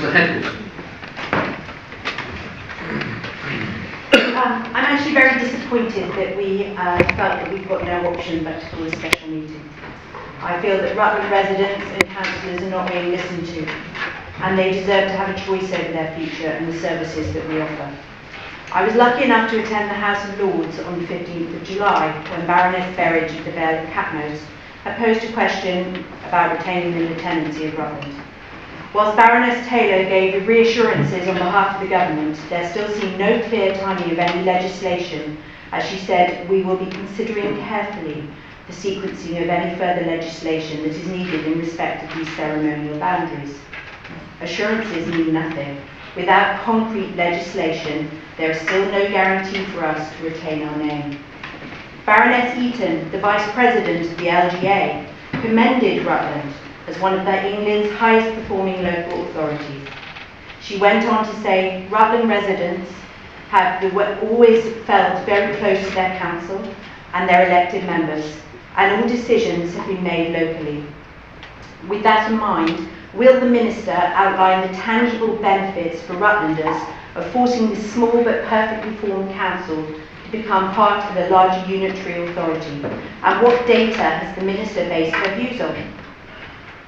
Councillor Heckels. I'm actually very disappointed that we felt that we've got no option but to call a special meeting. I feel that Rutland residents and councillors are not being listened to, and they deserve to have a choice over their future and the services that we offer. I was lucky enough to attend the House of Lords on the 15th of July when Baroness Berridge of the Vale of Catmose had posed a question about retaining the lieutenancy of Rutland. Whilst Baroness Taylor gave reassurances on behalf of the government, there still seemed no clear timing of any legislation, as she said, we will be considering carefully the sequencing of any further legislation that is needed in respect of these ceremonial boundaries. Assurances mean nothing. Without concrete legislation, there is still no guarantee for us to retain our name. Baroness Eaton, the Vice President of the LGA, commended Rutland as one of England's highest performing local authorities. She went on to say, Rutland residents have always felt very close to their council and their elected members, and all decisions have been made locally. With that in mind, will the Minister outline the tangible benefits for Rutlanders of forcing this small but perfectly formed council to become part of a larger unitary authority? And what data has the Minister based her views on?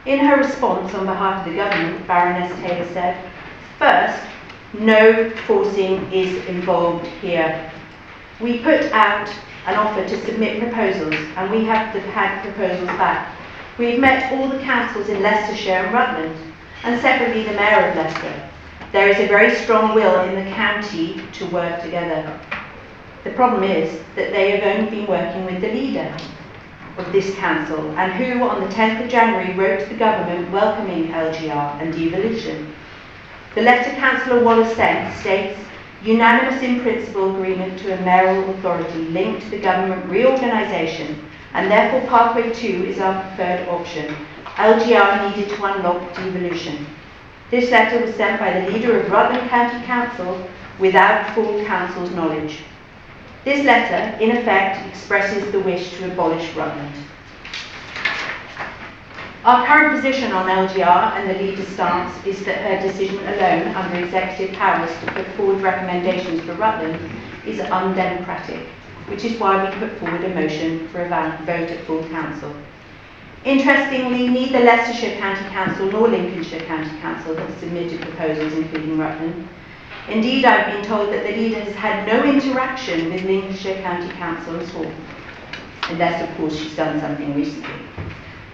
In her response on behalf of the government, Baroness Taylor said, first, no forcing is involved here. We put out an offer to submit proposals, and we have had proposals back. We've met all the councils in Leicestershire and Rutland, and separately the Mayor of Leicester. There is a very strong will in the county to work together. The problem is that they have only been working with the leader of this council, and who on the 10th of January wrote to the government welcoming LGR and devolution. The letter Councillor Waller sent states, unanimous in principle agreement to a mayoral authority linked to the government reorganisation, and therefore pathway 2 is our preferred option. LGR needed to unlock devolution. This letter was sent by the leader of Rutland County Council without full council's knowledge. This letter, in effect, expresses the wish to abolish Rutland. Our current position on LGR and the leader's stance is that her decision alone, under executive powers to put forward recommendations for Rutland, is undemocratic, which is why we put forward a motion for a vote at full council. Interestingly, neither Leicestershire County Council nor Lincolnshire County Council have submitted proposals including Rutland. Indeed, I've been told that the leader has had no interaction with Lincolnshire County Council at all, unless of course she's done something recently.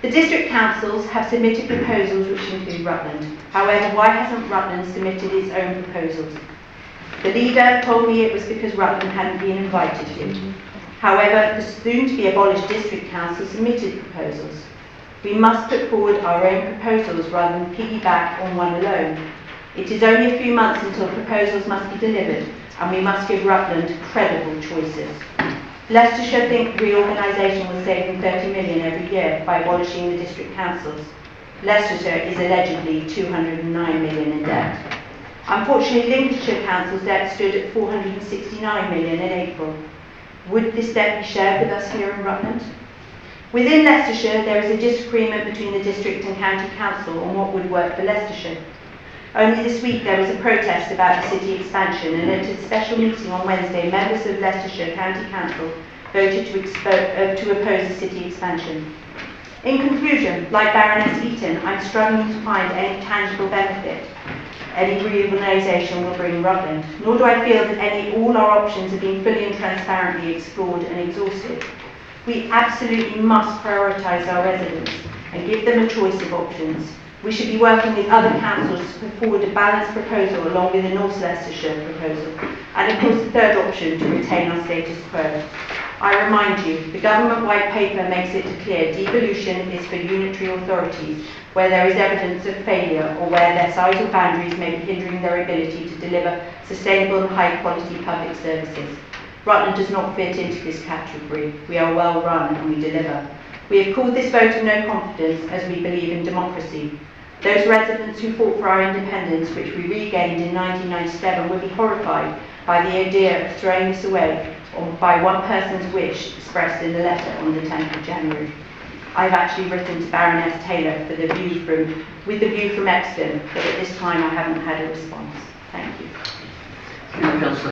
The district councils have submitted proposals which include Rutland. However, why hasn't Rutland submitted its own proposals? The leader told me it was because Rutland hadn't been invited to. However, the soon-to-be abolished district council submitted proposals. We must put forward our own proposals rather than piggyback on one alone. It is only a few months until proposals must be delivered, and we must give Rutland credible choices. Leicestershire think reorganisation will save them 30 million every year by abolishing the district councils. Leicestershire is allegedly 209 million in debt. Unfortunately, Lincolnshire Council's debt stood at 469 million in April. Would this debt be shared with us here in Rutland? Within Leicestershire, there is a disagreement between the district and county council on what would work for Leicestershire. Only this week there was a protest about the city expansion, and at a special meeting on Wednesday, members of Leicestershire County Council voted to oppose the city expansion. In conclusion, like Baroness Eaton, I'm struggling to find any tangible benefit any reorganisation will bring Rutland, nor do I feel that all our options have been fully and transparently explored and exhausted. We absolutely must prioritise our residents and give them a choice of options. We should be working with other councils to put forward a balanced proposal along with the North Leicestershire proposal, and of course the third option to retain our status quo. I remind you, the government white paper makes it clear devolution is for unitary authorities where there is evidence of failure or where their size or boundaries may be hindering their ability to deliver sustainable and high quality public services. Rutland does not fit into this category. We are well run and we deliver. We have called this vote of no confidence as we believe in democracy. Those residents who fought for our independence, which we regained in 1997, would be horrified by the idea of throwing this away by one person's wish expressed in the letter on the 10th of January. I've actually written to Baroness Taylor for the view from Exton, but at this time I haven't had a response. Thank you. Thank you, Councillor.